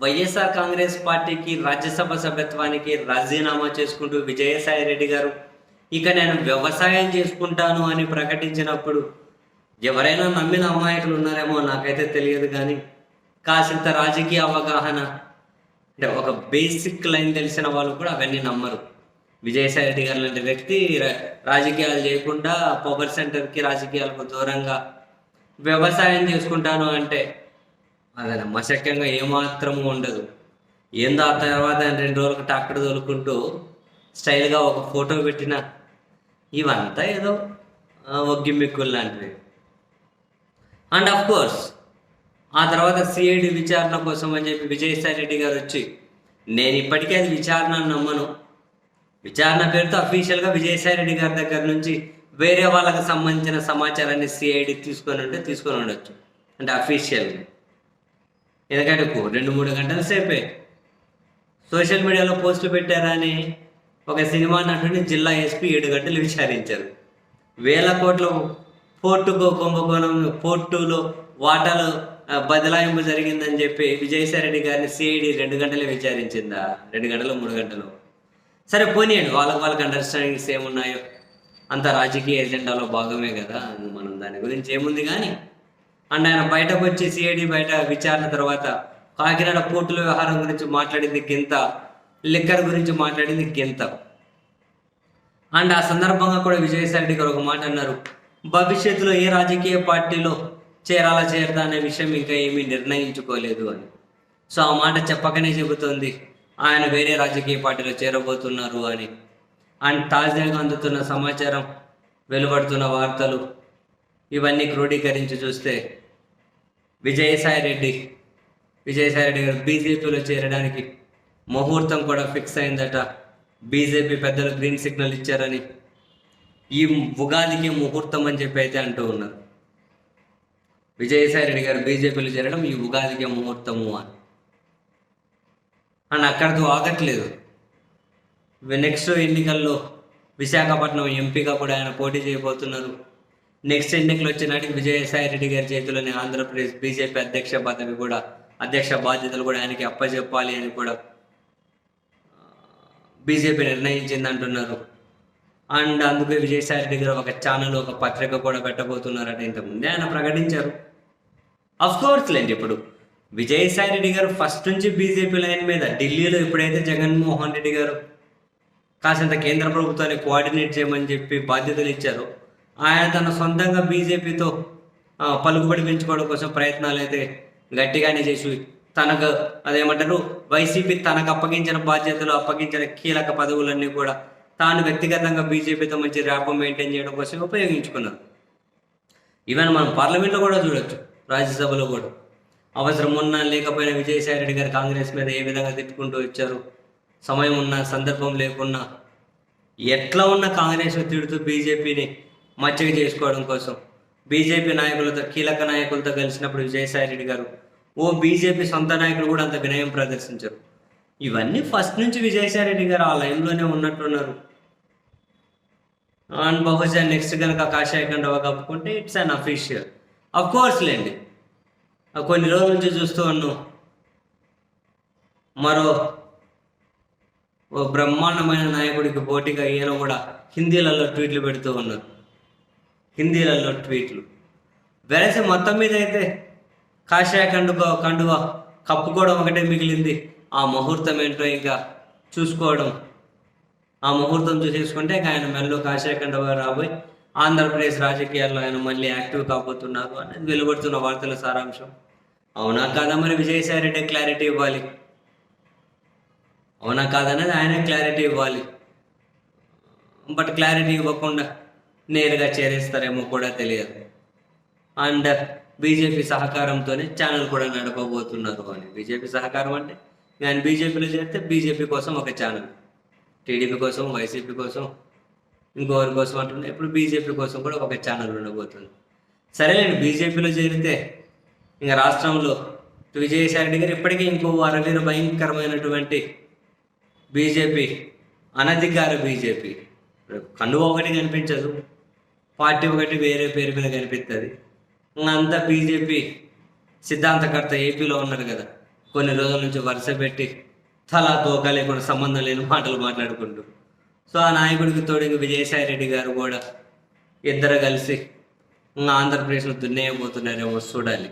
వైఎస్ఆర్ కాంగ్రెస్ పార్టీకి రాజ్యసభ సభ్యత్వానికి రాజీనామా చేసుకుంటూ విజయసాయి రెడ్డి గారు ఇక నేను వ్యవసాయం చేసుకుంటాను అని ప్రకటించినప్పుడు ఎవరైనా నమ్మిన అమాయకులు ఉన్నారేమో నాకైతే తెలియదు. కానీ కాసింత రాజకీయ అవగాహన అంటే ఒక బేసిక్ లైన్ తెలిసిన వాళ్ళు కూడా అవన్నీ నమ్మరు. విజయసాయి రెడ్డి గారు లాంటి వ్యక్తి రాజకీయాలు చేయకుండా పవర్ సెంటర్కి రాజకీయాలకు దూరంగా వ్యవసాయం చేసుకుంటాను అంటే అది నమ్మశక్యంగా ఏమాత్రము ఉండదు. ఏందో ఆ తర్వాత 2 రోజులకు ట్రాక్టర్ తోలుకుంటూ స్టైల్గా ఒక ఫోటో పెట్టిన ఇవంతా ఏదో ఒగ్గిమిక్కులు లాంటివి. అండ్ ఆఫ్ కోర్స్ ఆ తర్వాత సిఐడి విచారణ కోసం అని చెప్పి విజయసాయి రెడ్డి గారు వచ్చి నేను ఇప్పటికే అది విచారణ నమ్మను, విచారణ పేరుతో అఫీషియల్గా విజయసాయి రెడ్డి గారి దగ్గర నుంచి వేరే వాళ్ళకి సంబంధించిన సమాచారాన్ని సిఐడి తీసుకొని ఉండొచ్చు అంటే అఫీషియల్గా. ఎందుకంటే 2-3 గంటల సేపే సోషల్ మీడియాలో పోస్టులు పెట్టారా అని ఒక సినిమా నటుని జిల్లా ఎస్పీ 7 గంటలు విచారించారు. 1000 కోట్ల కుంభకోణం పోర్టులో వాటాలు బదలాయింపు జరిగిందని చెప్పి విజయసాయి రెడ్డి గారిని సిఐడి 2 గంటలే విచారించిందా? 2 గంటలు 3 గంటలు సరే పోనీయండి, వాళ్ళకి అండర్స్టాండింగ్స్ ఏమున్నాయో అంత రాజకీయ ఎజెండాలో భాగమే కదా, మనం దాని గురించి ఏముంది. కానీ అండ్ ఆయన బయటకు వచ్చి సిఐడి బయట విచారణ తర్వాత కాకినాడ పోర్టుల వ్యవహారం గురించి మాట్లాడింది గింత, లిక్కర్ గురించి మాట్లాడింది గింత. అండ్ ఆ సందర్భంగా కూడా విజయసాయి రెడ్డి గారు ఒక మాట అన్నారు, భవిష్యత్తులో ఏ రాజకీయ పార్టీలో చేరదా అనే విషయం ఇంకా ఏమీ నిర్ణయించుకోలేదు అని. సో ఆ మాట చెప్పకనే చెబుతోంది ఆయన వేరే రాజకీయ పార్టీలో చేరబోతున్నారు అని. అండ్ తాజాగా అందుతున్న సమాచారం, వెలువడుతున్న వార్తలు ఇవన్నీ క్రోడీకరించి చూస్తే విజయసాయి రెడ్డి గారు బీజేపీలో చేరడానికి ముహూర్తం కూడా ఫిక్స్ అయిందట. బీజేపీ పెద్దలు గ్రీన్ సిగ్నల్ ఇచ్చారని, ఈ ఉగాదికి ముహూర్తం అని చెప్పి అయితే అంటూ ఉన్నారు. విజయసాయి రెడ్డి గారు బీజేపీలో చేరడం ఈ ఉగాదికి ముహూర్తము అని. అండ్ అక్కడితో ఆగట్లేదు. నెక్స్ట్ ఎన్నికల్లో విశాఖపట్నం ఎంపీగా కూడా ఆయన పోటీ చేయబోతున్నారు. నెక్స్ట్ ఎన్నికలు వచ్చే నాటికి విజయసాయి రెడ్డి గారి చేతిలోని ఆంధ్రప్రదేశ్ బీజేపీ అధ్యక్ష బాధ్యతలు కూడా ఆయనకి అప్పచెప్పాలి అని కూడా బీజేపీ నిర్ణయించింది అంటున్నారు. అండ్ అందుకే విజయసాయి రెడ్డి గారు ఒక ఛానల్, ఒక పత్రిక కూడా పెట్టబోతున్నారట. ఇంతకుముందే ఆయన ప్రకటించారు. అఫ్కోర్స్ లేండి, ఇప్పుడు విజయసాయి రెడ్డి గారు ఫస్ట్ నుంచి బీజేపీ లైన్ మీద, ఢిల్లీలో ఎప్పుడైతే జగన్మోహన్ రెడ్డి గారు కాసింత కేంద్ర ప్రభుత్వాన్ని కోఆర్డినేట్ చేయమని చెప్పి బాధ్యతలు ఇచ్చారు, ఆయన తన సొంతంగా బీజేపీతో పలుకుబడి పెంచుకోవడం కోసం ప్రయత్నాలు అయితే గట్టిగానే చేసి తనకు అదేమంటారు వైసీపీ తనకు అప్పగించిన కీలక పదవులన్నీ కూడా తాను వ్యక్తిగతంగా బీజేపీతో మంచి ర్యాపో మెయింటైన్ చేయడం కోసం ఉపయోగించుకున్నారు. ఈవెన్ మనం పార్లమెంట్లో కూడా చూడొచ్చు, రాజ్యసభలో కూడా అవసరం ఉన్నా లేకపోయినా విజయసాయి రెడ్డి గారు కాంగ్రెస్ మీద ఏ విధంగా తిట్టుకుంటూ వచ్చారు. సమయం ఉన్నా సందర్భం లేకున్నా ఎట్లా ఉన్న కాంగ్రెస్ తిడుతూ బీజేపీని మచ్చిక చేసుకోవడం కోసం బీజేపీ నాయకులతో, కీలక నాయకులతో కలిసినప్పుడు విజయసాయి రెడ్డి గారు బీజేపీ సొంత నాయకులు కూడా అంత వినయం ప్రదర్శించారు. ఇవన్నీ ఫస్ట్ నుంచి విజయసాయి రెడ్డి గారు ఆ లైన్లోనే ఉన్నట్టున్నారు. అండ్ బహుశా నెక్స్ట్ కనుక కాషాయ కండవా కప్పుకుంటే it's unofficial. Of course లేండి, కొన్ని రోజుల నుంచి చూస్తూ ఉన్నాం మరో బ్రహ్మాండమైన నాయకుడికి పోటీగా ఈయన కూడా హిందీలలో ట్వీట్లు పెడుతూ ఉన్నారు. వెరసి మొత్తం మీద అయితే కాషాయ కండువా కప్పుకోవడం ఒకటే మిగిలింది. ఆ ముహూర్తం ఏంటో ఇంకా చూసుకోవడం, ఆ ముహూర్తం చూసేసుకుంటే ఆయన మెల్లో కాషాయ కండువా రాబోయి ఆంధ్రప్రదేశ్ రాజకీయాల్లో ఆయన మళ్ళీ యాక్టివ్ కాబోతున్నారు అనేది వెలువడుతున్న వార్తల సారాంశం. అవునా కాదా మరి విజయసాయి రెడ్డి క్లారిటీ ఇవ్వాలి, అవునా కాదనేది ఆయనే క్లారిటీ ఇవ్వాలి. బట్ క్లారిటీ ఇవ్వకుండా నేరుగా చేరేస్తారేమో కూడా తెలియదు. అండ్ బీజేపీ సహకారంతోనే ఛానల్ కూడా నడపబోతున్నారు అని. బీజేపీ సహకారం అంటే ఆయన బీజేపీలో చేరితే బీజేపీ కోసం ఒక ఛానల్, టీడీపీ కోసం, వైసీపీ కోసం, ఇంకోరి కోసం అంటున్నా, ఇప్పుడు బీజేపీ కోసం కూడా ఒక ఛానల్ ఉండబోతుంది. సరేలేండి, బీజేపీలో చేరితే ఇంకా రాష్ట్రంలో విజయసాయి రెడ్డి గారు ఇప్పటికీ ఇంకో అరవీర భయంకరమైనటువంటి బీజేపీ, అనధికార బీజేపీ, కండువ ఒకటి కనిపించదు, పార్టీ ఒకటి వేరే పేరు మీద కనిపిస్తుంది. అంతా బీజేపీ సిద్ధాంతకర్త ఏపీలో ఉన్నారు కదా, కొన్ని రోజుల నుంచి వరుస పెట్టి తలా తోక లేకుండా సంబంధం లేని మాటలు మాట్లాడుకుంటూ. సో ఆ నాయకుడికి తోడు ఇంక విజయసాయి రెడ్డి గారు కూడా ఇద్దరు కలిసి ఇంకా ఆంధ్రప్రదేశ్లో దున్నేయబోతున్నారేమో చూడాలి.